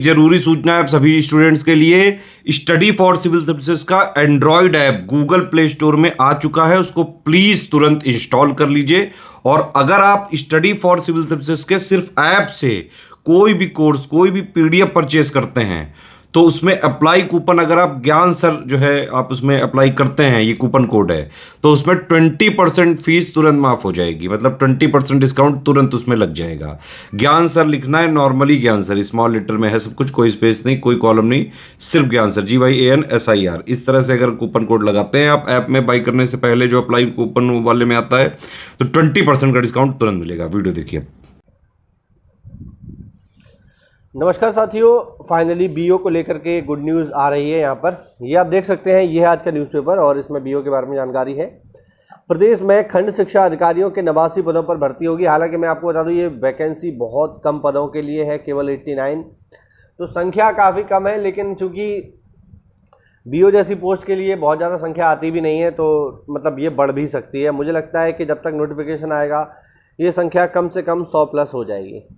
जरूरी सूचना है आप सभी स्टूडेंट्स के लिए। स्टडी फॉर सिविल सर्विसेज का Android app Google play store में आ चुका है, उसको प्लीज तुरंत इंस्टॉल कर लीजिए। और अगर आप स्टडी फॉर सिविल सर्विसेज के सिर्फ ऐप से कोई भी कोर्स, कोई भी पीडीएफ परचेस करते हैं तो उसमें अप्लाई कूपन, अगर आप ज्ञान सर जो है आप उसमें अप्लाई करते हैं, ये कूपन कोड है, तो उसमें 20% फीस तुरंत माफ हो जाएगी। मतलब 20% डिस्काउंट तुरंत उसमें लग जाएगा। ज्ञान सर लिखना है, नॉर्मली ज्ञान सर स्मॉल लेटर में है सब कुछ, कोई स्पेस नहीं, कोई कॉलम नहीं, सिर्फ ज्ञान सर, GYANSIR। इस तरह से अगर कूपन कोड लगाते हैं आप ऐप में बाई करने से पहले, जो अप्लाई कूपन वाले में आता है, तो 20% का डिस्काउंट तुरंत मिलेगा। वीडियो देखिए। नमस्कार साथियों, फाइनली बीओ को लेकर के गुड न्यूज़ आ रही है। यहाँ पर ये आप देख सकते हैं, ये है आज का न्यूज़पेपर और इसमें बीओ के बारे में जानकारी है। प्रदेश में खंड शिक्षा अधिकारियों के 89 पदों पर भर्ती होगी। हालांकि मैं आपको बता दूं ये वैकेंसी बहुत कम पदों के लिए है, केवल 89, तो संख्या काफ़ी कम है। लेकिन चूँकि बीओ जैसी पोस्ट के लिए बहुत ज़्यादा संख्या आती भी नहीं है, तो मतलब ये बढ़ भी सकती है। मुझे लगता है कि जब तक नोटिफिकेशन आएगा ये संख्या कम से कम 100+ हो जाएगी।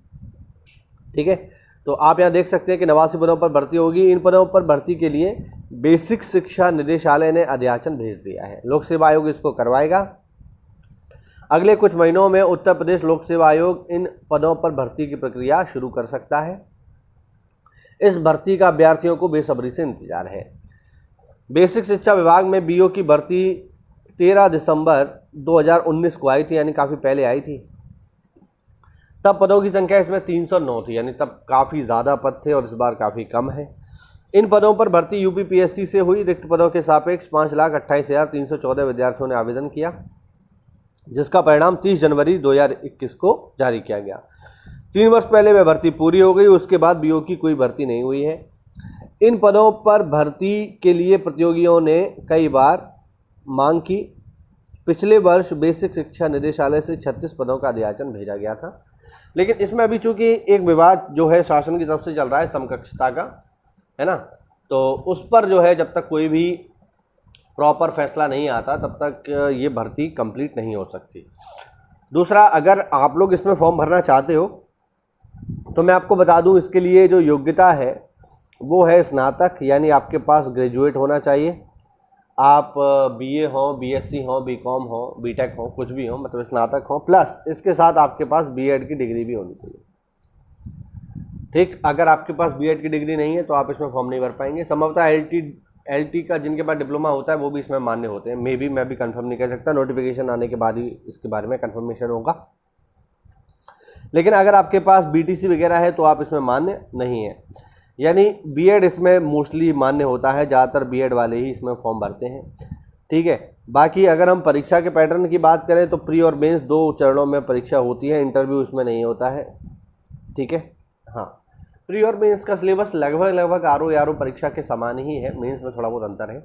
ठीक है, तो आप यहाँ देख सकते हैं कि 89 पदों पर भर्ती होगी। इन पदों पर भर्ती के लिए बेसिक शिक्षा निदेशालय ने अध्याचन भेज दिया है। लोक सेवा आयोग इसको करवाएगा। अगले कुछ महीनों में उत्तर प्रदेश लोक सेवा आयोग इन पदों पर भर्ती की प्रक्रिया शुरू कर सकता है। इस भर्ती का अभ्यर्थियों को बेसब्री से इंतजार है। बेसिक शिक्षा विभाग में बीओ की भर्ती 13 दिसंबर 2019 को आई थी, यानी काफ़ी पहले आई थी। तब पदों की संख्या इसमें 309 थी, यानी तब काफ़ी ज़्यादा पद थे और इस बार काफ़ी कम है। इन पदों पर भर्ती यूपीपीएससी से हुई। रिक्त पदों के सापेक्ष 5,28,314 विद्यार्थियों ने आवेदन किया, जिसका परिणाम 30 जनवरी 2021 को जारी किया गया। 3 वर्ष पहले वह भर्ती पूरी हो गई, उसके बाद बीओ की कोई भर्ती नहीं हुई है। इन पदों पर भर्ती के लिए प्रतियोगियों ने कई बार मांग की। पिछले वर्ष बेसिक शिक्षा निदेशालय से 36 पदों का अध्याचन भेजा गया था, लेकिन इसमें अभी चूंकि एक विवाद जो है शासन की तरफ से चल रहा है समकक्षता का, है ना, तो उस पर जो है जब तक कोई भी प्रॉपर फैसला नहीं आता तब तक ये भर्ती कंप्लीट नहीं हो सकती। दूसरा, अगर आप लोग इसमें फॉर्म भरना चाहते हो तो मैं आपको बता दूं, इसके लिए जो योग्यता है वो है स्नातक, यानी आपके पास ग्रेजुएट होना चाहिए। आप बीए हो, बीएससी हो, बीकॉम हो, बीटेक हो, कुछ भी हो, मतलब स्नातक हो, प्लस इसके साथ आपके पास बीएड की डिग्री भी होनी चाहिए। ठीक, अगर आपके पास बीएड की डिग्री नहीं है तो आप इसमें फॉर्म नहीं भर पाएंगे। संभवतः एलटी का जिनके पास डिप्लोमा होता है वो भी इसमें मान्य होते हैं। मैं भी कंफर्म नहीं कह सकता, नोटिफिकेशन आने के बाद ही इसके बारे में कंफर्मेशन होगा। लेकिन अगर आपके पास बीटीसी वगैरह है तो आप इसमें मान्य नहीं है, यानी बीएड इसमें मोस्टली मान्य होता है। ज़्यादातर बीएड वाले ही इसमें फॉर्म भरते हैं। ठीक है, बाकी अगर हम परीक्षा के पैटर्न की बात करें तो प्री और मेंस 2 चरणों में परीक्षा होती है, इंटरव्यू इसमें नहीं होता है। ठीक है, हाँ, प्री और मेंस का सिलेबस लगभग आरओ परीक्षा के समान ही है। मेंस में थोड़ा बहुत अंतर है,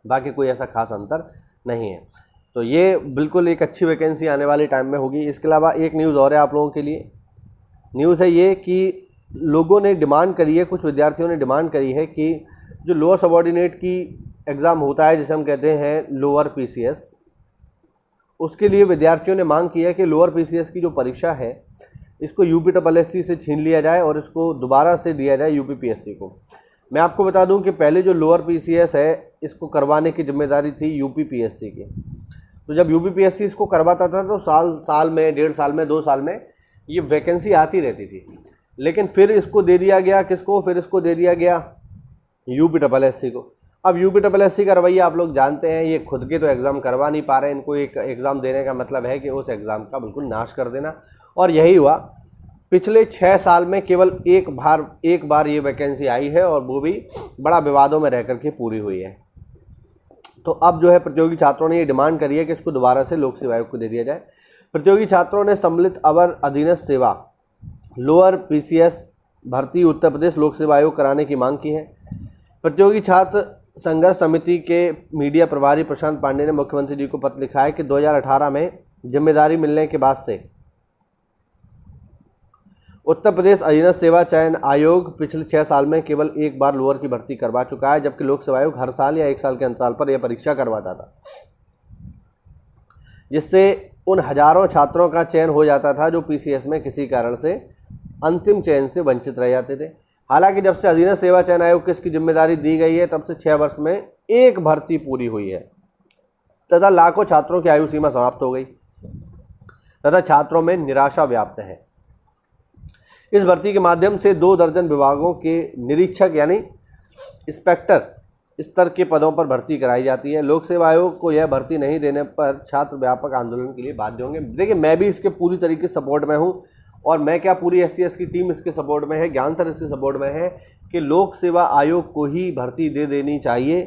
बाकी कोई ऐसा खास अंतर नहीं है। तो ये बिल्कुल एक अच्छी वैकेंसी आने वाले टाइम में होगी। इसके अलावा एक न्यूज़ और है आप लोगों के लिए। न्यूज़ है ये कि लोगों ने डिमांड करी है, कुछ विद्यार्थियों ने डिमांड करी है कि जो लोअर सबऑर्डिनेट की एग्ज़ाम होता है, जिसे हम कहते हैं लोअर पीसीएस, उसके लिए विद्यार्थियों ने मांग की है कि लोअर पीसीएस की जो परीक्षा है इसको यूपीएससी से छीन लिया जाए और इसको दोबारा से दिया जाए यूपीपीएससी को। मैं आपको बता दूं कि पहले जो लोअर पीसीएस है इसको करवाने की जिम्मेदारी थी यूपीपीएससी की। तो जब यूपीपीएससी इसको करवाता था तो साल में, 1.5 साल में, 2 साल में ये वैकेंसी आती रहती थी। लेकिन फिर इसको दे दिया गया किसको? फिर इसको दे दिया गया यूपीएससी को। अब यूपीएससी का रवैया आप लोग जानते हैं, ये खुद के तो एग्ज़ाम करवा नहीं पा रहे। इनको एक एग्ज़ाम देने का मतलब है कि उस एग्ज़ाम का बिल्कुल नाश कर देना, और यही हुआ। पिछले 6 साल में केवल एक बार ये वैकेंसी आई है, और वो भी बड़ा विवादों में रह करके पूरी हुई है। तो अब जो है प्रतियोगी छात्रों ने ये डिमांड करी है कि इसको दोबारा से लोक सेवा आयोग को दे दिया जाए। प्रतियोगी छात्रों ने सम्मिलित अवर अधीनस्थ सेवा लोअर पीसीएस भर्ती उत्तर प्रदेश लोक सेवा आयोग कराने की मांग की है। प्रतियोगी छात्र संघर्ष समिति के मीडिया प्रभारी प्रशांत पांडे ने मुख्यमंत्री जी को पत्र लिखा है कि 2018 में जिम्मेदारी मिलने के बाद से उत्तर प्रदेश अधीनस्थ सेवा चयन आयोग पिछले 6 साल में केवल एक बार लोअर की भर्ती करवा चुका है, जबकि लोक सेवा आयोग हर साल या 1 साल के अंतराल पर यह परीक्षा करवाता था, जिससे उन हजारों छात्रों का चयन हो जाता था जो पीसीएस में किसी कारण से अंतिम चयन से वंचित रह जाते थे। हालांकि जब से अधीनस्थ सेवा चयन आयोग को इसकी जिम्मेदारी दी गई है तब से 6 वर्ष में एक भर्ती पूरी हुई है तथा लाखों छात्रों की आयु सीमा समाप्त हो गई तथा छात्रों में निराशा व्याप्त है। इस भर्ती के माध्यम से 2 दर्जन विभागों के निरीक्षक यानी इंस्पेक्टर स्तर के पदों पर भर्ती कराई जाती है। लोक सेवा आयोग को यह भर्ती नहीं देने पर छात्र व्यापक आंदोलन के लिए बाध्य होंगे। देखिए, मैं भी इसके पूरी तरीके से सपोर्ट में हूँ और मैं क्या पूरी SC की टीम इसके सपोर्ट में है, ज्ञान सर इसके सपोर्ट में है कि लोक सेवा आयोग को ही भर्ती दे देनी चाहिए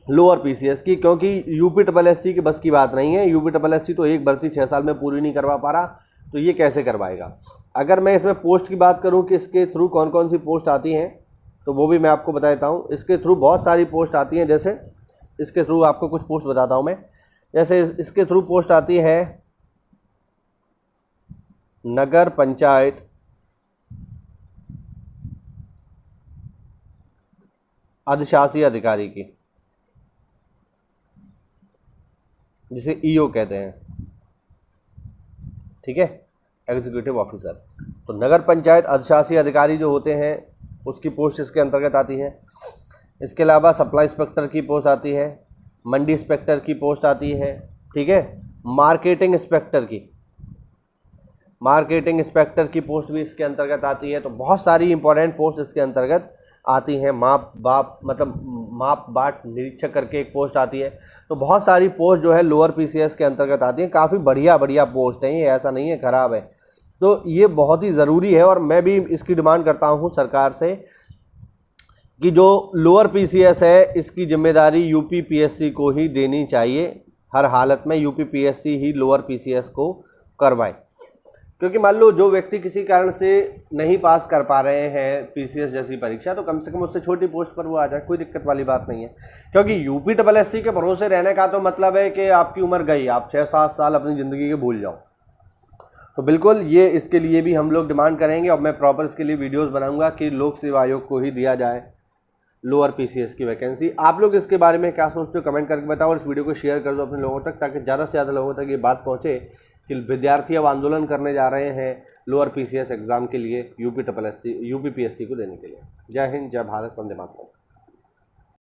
लोअर PCS की, क्योंकि UPSSC की बस की बात नहीं है। UPSSC तो एक भर्ती 6 साल में पूरी नहीं करवा पा रहा, तो ये कैसे करवाएगा। अगर मैं इसमें पोस्ट की बात करूं कि इसके थ्रू कौन कौन सी पोस्ट आती हैं, तो वो भी मैं आपको बता देता हूं। इसके थ्रू बहुत सारी पोस्ट आती हैं। जैसे इसके थ्रू आपको कुछ पोस्ट बताता हूं मैं। जैसे इसके थ्रू पोस्ट आती है नगर पंचायत अधिशासी अधिकारी की, जिसे EO कहते हैं, ठीक है, एग्जीक्यूटिव ऑफिसर। तो नगर पंचायत अधिशासी अधिकारी जो होते हैं उसकी पोस्ट इसके अंतर्गत आती है। इसके अलावा सप्लाई इंस्पेक्टर की पोस्ट आती है, मंडी इंस्पेक्टर की पोस्ट आती है, ठीक है, मार्केटिंग इंस्पेक्टर की पोस्ट भी इसके अंतर्गत आती है। तो बहुत सारी इंपॉर्टेंट पोस्ट इसके अंतर्गत आती हैं। माप बाट निरीक्षक करके एक पोस्ट आती है। तो बहुत सारी पोस्ट जो है लोअर PCS के अंतर्गत आती हैं। काफ़ी बढ़िया पोस्ट हैं, ये ऐसा नहीं है खराब है। तो ये बहुत ही ज़रूरी है और मैं भी इसकी डिमांड करता हूँ सरकार से कि जो लोअर PCS है इसकी जिम्मेदारी UPPSC को ही देनी चाहिए। हर हालत में UPPSC ही लोअर PCS को करवाए, क्योंकि मान लो जो व्यक्ति किसी कारण से नहीं पास कर पा रहे हैं PCS जैसी परीक्षा, तो कम से कम उससे छोटी पोस्ट पर वो आ जाए, कोई दिक्कत वाली बात नहीं है। क्योंकि UPSSC के भरोसे रहने का तो मतलब है कि आपकी उम्र गई, आप 6-7 साल अपनी ज़िंदगी के भूल जाओ। तो बिल्कुल ये इसके लिए भी हम लोग डिमांड करेंगे और मैं प्रॉपर इसके लिए वीडियोस बनाऊंगा कि लोक सेवा आयोग को ही दिया जाए लोअर PCS की वैकेंसी। आप लोग इसके बारे में क्या सोचते हो कमेंट करके बताओ और इस वीडियो को शेयर कर दो अपने लोगों तक, ताकि ज़्यादा से ज़्यादा लोगों तक ये बात पहुँचे कि विद्यार्थी अब आंदोलन करने जा रहे हैं लोअर PCS एग्ज़ाम के लिए UPSSC को देने के लिए। जय हिंद, जय भारत, वंदे मातरम।